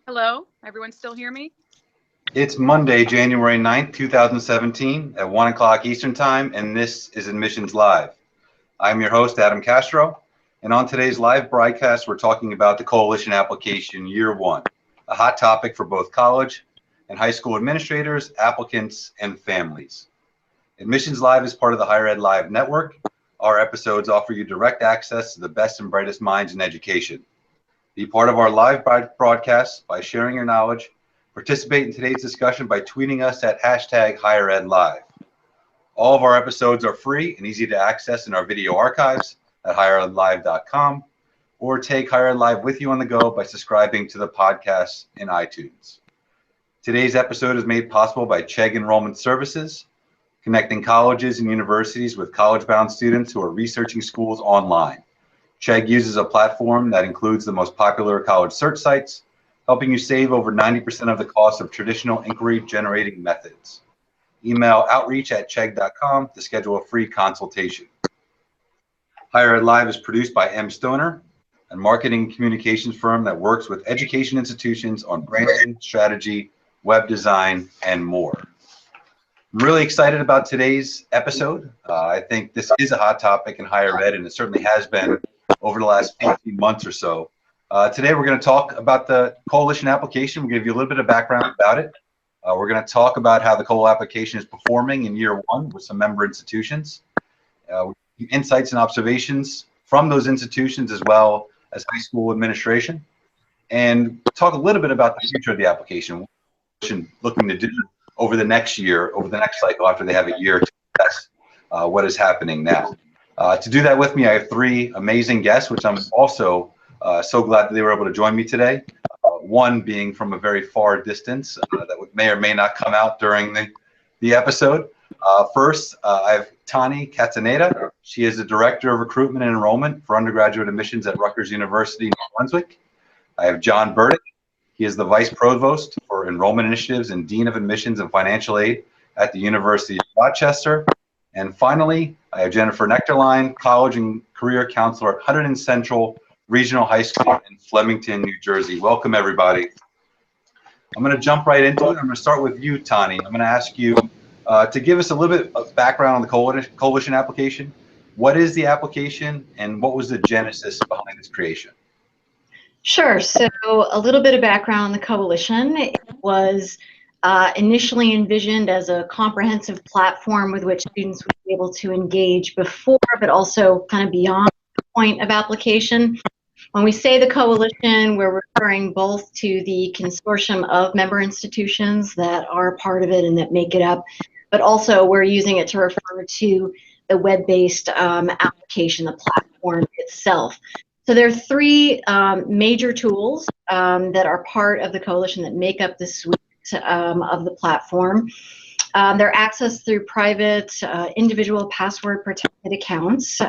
Hello, everyone still hear me? It's Monday, January 9th, 2017 at 1 o'clock Eastern Time, and this is Admissions Live. I'm your host, Adam Castro, and on today's live broadcast, we're talking about the Coalition Application Year 1, a hot topic for both college and high school administrators, applicants, and families. Admissions Live is part of the Higher Ed Live Network. Our episodes offer you direct access to the best and brightest minds in education. Be part of our live broadcast by sharing your knowledge. Participate in today's discussion by tweeting us at #HigherEdLive. All of our episodes are free and easy to access in our video archives at higheredlive.com, or take Higher Ed Live with you on the go by subscribing to the podcast in iTunes. Today's episode is made possible by Chegg Enrollment Services, connecting colleges and universities with college-bound students who are researching schools online. Chegg uses a platform that includes the most popular college search sites, helping you save over 90% of the cost of traditional inquiry-generating methods. Email outreach@chegg.com to schedule a free consultation. Higher Ed Live is produced by M. Stoner, a marketing communications firm that works with education institutions on branding, strategy, web design, and more. I'm really excited about today's episode. I think this is a hot topic in higher ed, and it certainly has been over the last 18 months or so. Today we're going to talk about the Coalition application. We'll give you a little bit of background about it. We're going to talk about how the COAL application is performing in year 1 with some member institutions. Insights and observations from those institutions as well as high school administration. And talk a little bit about the future of the application, looking to do over the next year, over the next cycle after they have a year to assess what is happening now. To do that with me, I have 3 amazing guests, which I'm also so glad that they were able to join me today. One being from a very far distance that may or may not come out during the episode. First, I have Tani Cataneda. She is the Director of Recruitment and Enrollment for undergraduate admissions at Rutgers University, New Brunswick. I have John Burdick. He is the Vice Provost for Enrollment Initiatives and Dean of Admissions and Financial Aid at the University of Rochester. And finally, I have Jennifer Nectarline, College and Career Counselor at Hunterdon Central Regional High School in Flemington, New Jersey. Welcome, everybody. I'm going to jump right into it. I'm going to start with you, Tani. I'm going to ask you to give us a little bit of background on the Coalition application. What is the application, and what was the genesis behind its creation? Sure. So a little bit of background on the Coalition. It was initially envisioned as a comprehensive platform with which students would be able to engage before, but also kind of beyond the point of application. When we say the Coalition, we're referring both to the consortium of member institutions that are part of it and that make it up, but also we're using it to refer to the web-based application, the platform itself. So there are 3 major tools that are part of the Coalition that make up the suite of the platform. They're accessed through private, individual password protected accounts.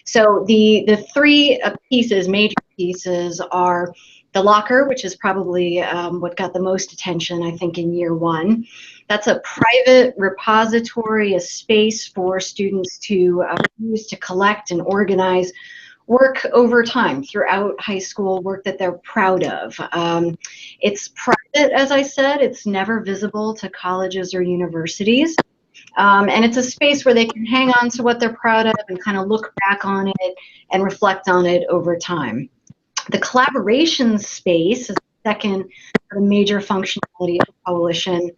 So the 3 pieces, major pieces, are the locker, which is probably what got the most attention, I think, in year 1. That's a private repository, a space for students to use to collect and organize work over time throughout high school, work that they're proud of. It's private, as I said. It's never visible to colleges or universities. And it's a space where they can hang on to what they're proud of and kind of look back on it and reflect on it over time. The collaboration space is the second major functionality of the Coalition.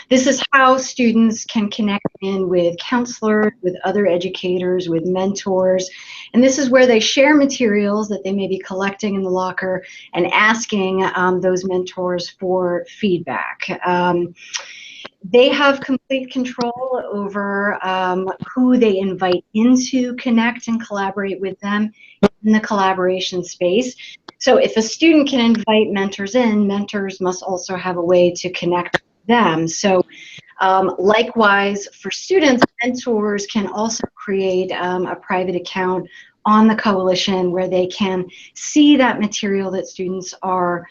This is how students can connect in with counselors, with other educators, with mentors. And this is where they share materials that they may be collecting in the locker and asking those mentors for feedback. They have complete control over who they invite in to connect and collaborate with them in the collaboration space. So if a student can invite mentors in, mentors must also have a way to connect with them. So likewise, for students, mentors can also create a private account on the Coalition where they can see that material that students are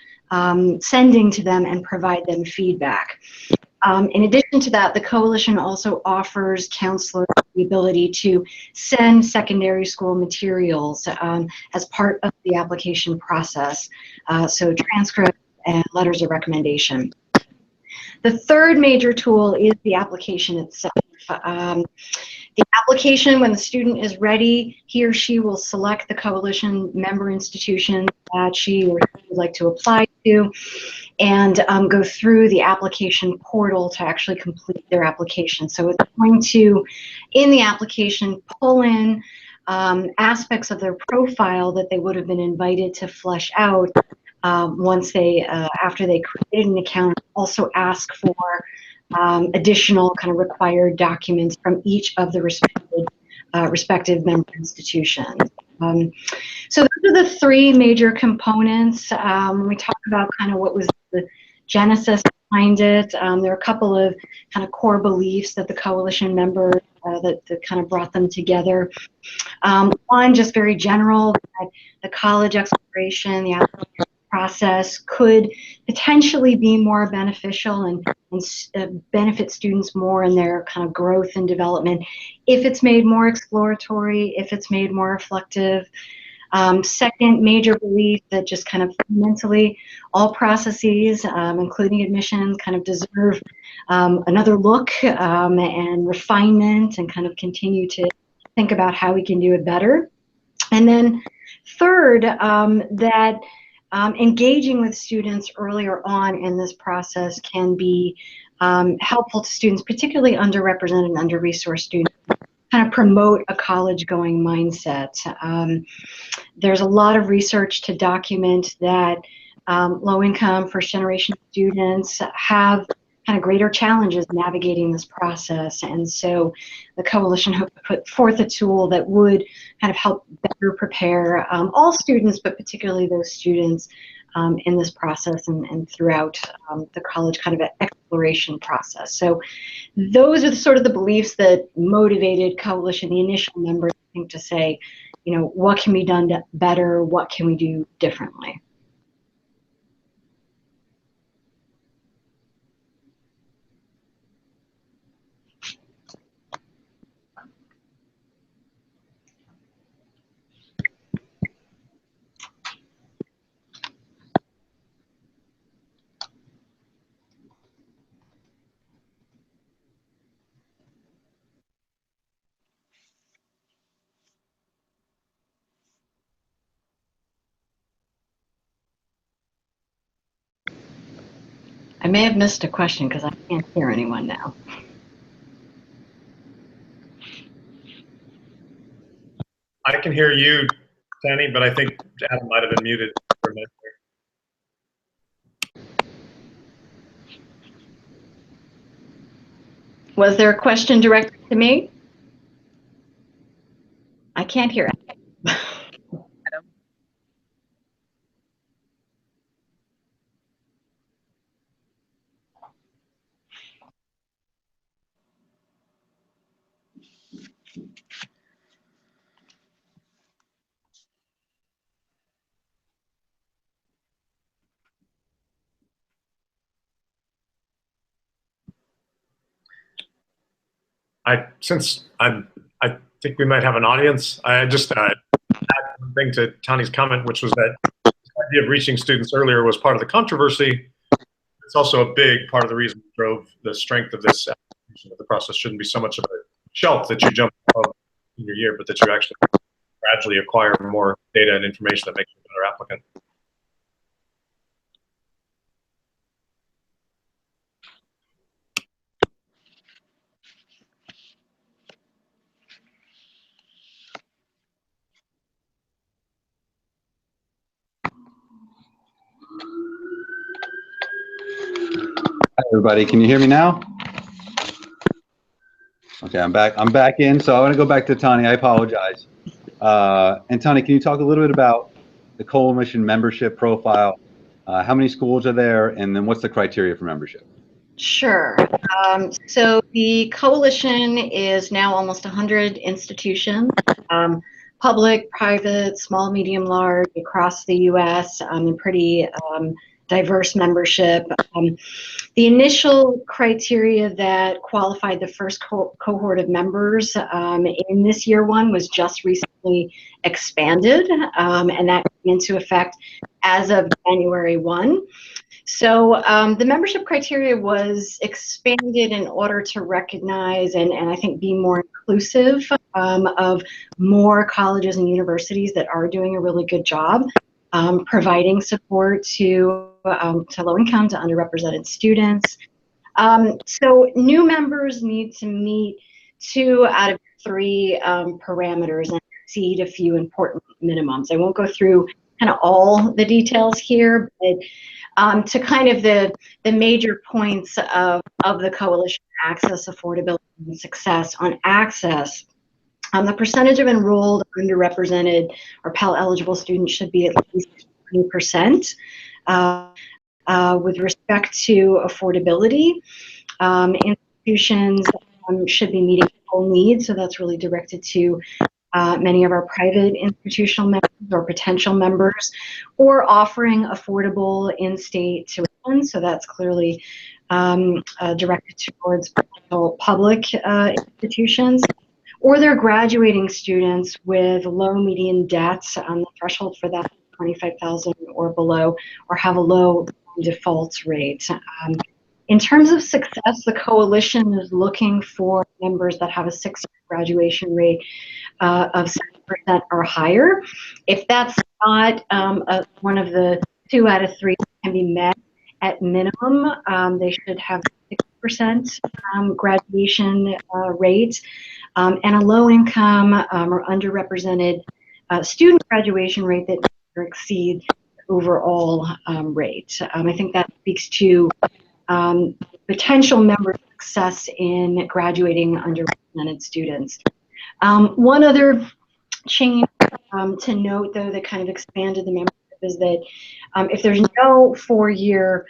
sending to them and provide them feedback. In addition to that, the coalition also offers counselors the ability to send secondary school materials as part of the application process, so transcripts and letters of recommendation. The third major tool is the application itself. The application, when the student is ready, he or she will select the coalition member institution that she or he would like to apply to, and go through the application portal to actually complete their application. So it's going to, in the application, pull in aspects of their profile that they would have been invited to flesh out once they, after they created an account. Also ask for additional kind of required documents from each of the respective member institutions. So those are the three major components. When we talk about kind of what was the genesis behind it, there are a couple of kind of core beliefs that the coalition members that kind of brought them together. One, just very general, that the college exploration, the application process could potentially be more beneficial and benefit students more in their kind of growth and development if it's made more exploratory, if it's made more reflective. Second major belief that just kind of fundamentally all processes, including admissions, kind of deserve another look and refinement, and kind of continue to think about how we can do it better. And then third, that engaging with students earlier on in this process can be helpful to students, particularly underrepresented and under-resourced students, kind of promote a college-going mindset. There's a lot of research to document that low-income, first-generation students have kind of greater challenges navigating this process, and so the coalition hoped to put forth a tool that would kind of help better prepare all students, but particularly those students in this process and throughout the college kind of exploration process. So those are sort of the beliefs that motivated coalition, the initial members, I think, to say, you know, what can be done better, what can we do differently? I may have missed a question because I can't hear anyone now. I can hear you, Danny, but I think Adam might have been muted for a minute there. Was there a question directed to me? I can't hear it. Since I think we might have an audience, I just add one thing to Tani's comment, which was that the idea of reaching students earlier was part of the controversy. It's also a big part of the reason that drove the strength of this application, that the process shouldn't be so much of a shelf that you jump above in your year, but that you actually gradually acquire more data and information that makes you a better applicant. Hi, everybody. Can you hear me now? Okay, I'm back. I'm back in. So I want to go back to Tani. I apologize. And Tani, can you talk a little bit about the coalition membership profile? How many schools are there, and then what's the criteria for membership? Sure. So the coalition is now almost 100 institutions, public, private, small, medium, large, across the U.S., and pretty diverse membership. The initial criteria that qualified the first cohort of members in this year one was just recently expanded, and that came into effect as of January 1. So the membership criteria was expanded in order to recognize and I think be more inclusive of more colleges and universities that are doing a really good job providing support to low-income, to underrepresented students. So new members need to meet 2 out of 3 parameters and exceed a few important minimums. I won't go through kind of all the details here, but to kind of the major points of the coalition: access, affordability, and success. On access, the percentage of enrolled underrepresented or Pell eligible students should be at least 20%. With respect to affordability, institutions should be meeting full needs, so that's really directed to many of our private institutional members or potential members, or offering affordable in-state tuition, so that's clearly directed towards public institutions, or they're graduating students with low median debts. The threshold for that is $25,000 or below, or have a low default rate. In terms of success, the coalition is looking for members that have a 6-year graduation rate of 7% or higher. If that's not one of the 2 out of 3 that can be met, at minimum, they should have 6% graduation rate, and a low-income or underrepresented student graduation rate that doesn't exceed the overall rate. I think that speaks to potential member success in graduating underrepresented students. One other change to note, though, that kind of expanded the membership is that if there's no 4-year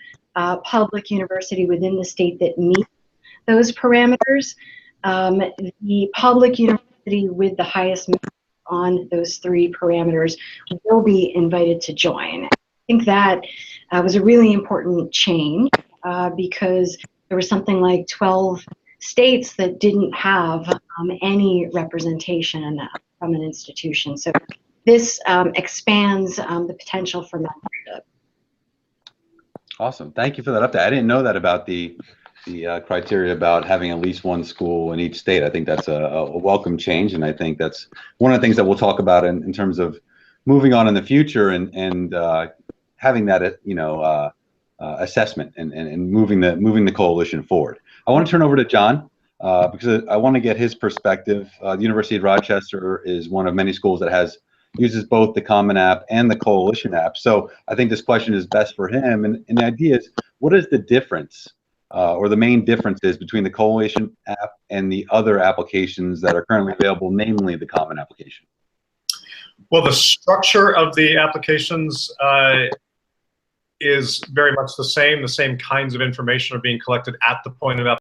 public university within the state that meets those parameters, the public university with the highest membership on those 3 parameters will be invited to join. I think that was a really important change because there was something like 12 states that didn't have any representation from an institution. So this expands the potential for membership. Awesome. Thank you for that update. I didn't know that about the criteria about having at least 1 school in each state. I think that's a welcome change, and I think that's one of the things that we'll talk about in terms of moving on in the future and having that assessment and moving the coalition forward. I want to turn over to John because I want to get his perspective. The University of Rochester is one of many schools that uses both the Common App and the Coalition app. So I think this question is best for him. And the idea is, what is the difference or the main differences between the Coalition app and the other applications that are currently available, namely the Common application? Well, the structure of the applications is very much the same. The same kinds of information are being collected at the point of application.